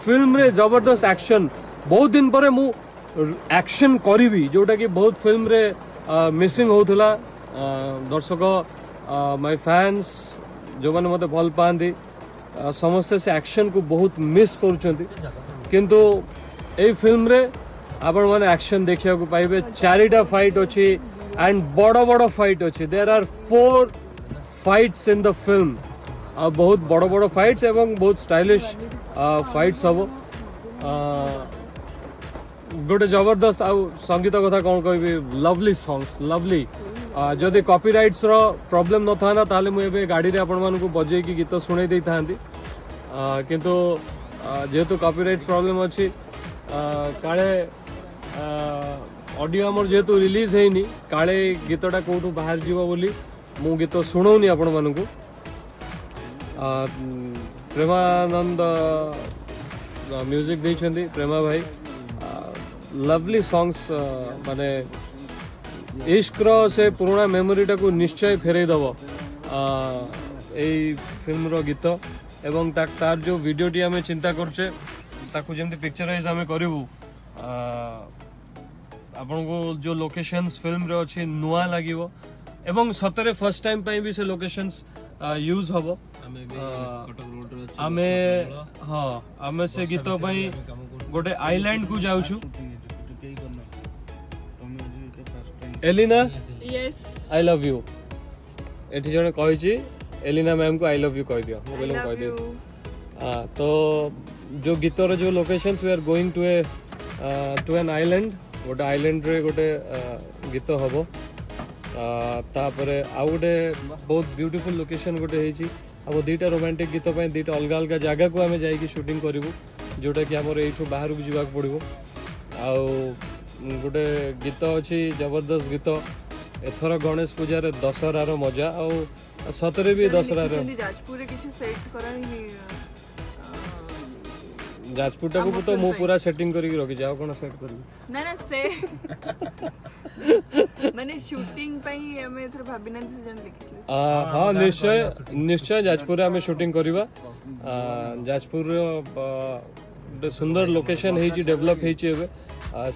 Film रे जबरदस्त action बहुत दिन पर मु एक्शन करी जोटा कि बहुत फिल्म रे मिसिंग होथला दर्शक माय फैंस जो माने मते भल पांदी समस्त से एक्शन को बहुत मिस करूछंती किंतु ए फिल्म रे आपण माने एक्शन देखिया को पाइबे चारिटा फाइट अछि एंड बड़ बड़ फाइट अछि there are 4 fights in the film बहुत बड़ बड़ फाइट्स एवं बहुत स्टाइलिश फाइट्स हम गोटे जबरदस्त आ संगीत कथा कौन कह लवली सॉन्ग्स लवली जदि कॉपीराइट्स रो प्रॉब्लम न था ना ताले मुझे गाड़ी रे आपण मानकु बजे की गीत सुनै दै थांती किंतु जेहेतु कॉपीराइट्स प्रॉब्लम अछि काले ऑडियो हमर जेहेतु रिलीज हेनी काले गीतटा कोठू बाहर जीवो बोली मु गीत सुनौनी आपण मानकु प्रेमानंद म्यूजिक देइछंती प्रेमा भाई लवली सॉन्ग्स माने इश्क रो से पुराना मेमोरीटा को निश्चय फेरे दबो ए फिल्म रो गीत एवं तार जो वीडियोटी आमे चिंता करछे ताकू जेमति पिक्चराइज आमे करिवु आपन को जो लोकेशंस फिल्म रे अछि नुआ लागिवो एवं सतरे फर्स्ट टाइम पई भी से लोकेशंस यूज हबो आमे हाँ आमे से गीत पई गोटे आइलैंड को जाउछु Elina yes I love you एठी जने कहै छी एलिना मैम को आई लव यू कह दियो मोबाइल में कह दियो तो जो गीतर जो locations we are going to an island गोटे आइलैंड रे गोटे गीत हबो तापरे आ गोटे बहुत ब्यूटीफुल लोकेशन गोटे हेची अब दुईटा रोमांटिक गीत पे दुईटा अलग अलग जगह को आम जाकि शूटिंग करूँ जोटा कि आमर यू बाहर को जावाक पड़ो गोटे गीत अच्छी जबरदस्त गीत एथर गणेश पूजार दशहरार मजा आ सतरे भी दशहरार जाजपुर टाक तो मु पूरा सेटिंग करके रखी जाओ कौन सेट कर ना ना से माने शूटिंग पई हमें एथर भाबिना से जन लिखितले हां निश्चय निश्चय जाजपुर में शूटिंग करबा जाजपुर गोटे सुंदर लोकेशन हेची डेवलप हेची एबे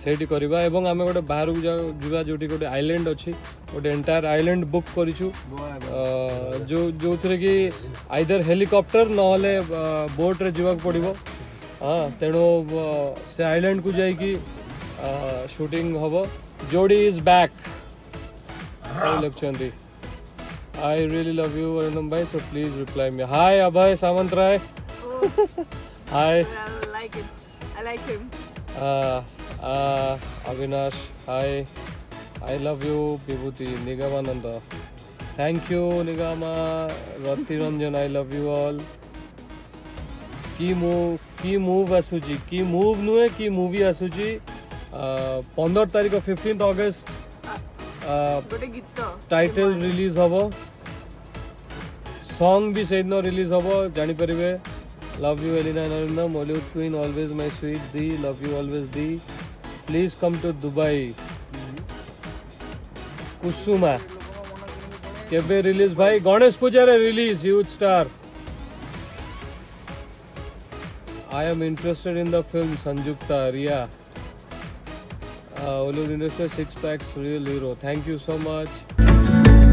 सेठी करबा एवं आमे गोटे बाहर को जीवा जोटी गोटे आइलैंड अछि गोटे एंटायर आइलैंड बुक करिछु जो जोथरे कि आइदर हेलीकॉप्टर न होले बोट रे जीवा पड़िबो हाँ तेणु से आइलैंड को जाइकी शूटिंग हम जोड़ी is back Lakshya I really love you Arindam भाई so please reply me hi Abhay Samant Rai hi I like him Avinash hi I love you Vibhuti Nigamananda thank you Nigama Rati Ranjan I love you all की मूव आसुची की मूव नुहे की मूवी आसुची 15 तारीख 15 अगस्त टाइटल रिलीज हबो सॉन्ग भी से दिन रिलीज हबो जानि परिबे love you Elina Narinda Mollywood queen always my sweet दी लव यू ऑलवेज दी please come to Dubai Kusuma केबे रिलीज भाई गणेश पूजा रे release huge star I am interested in the film Sanjukta Riya. Hollywood industry 6 packs real hero. Thank you so much.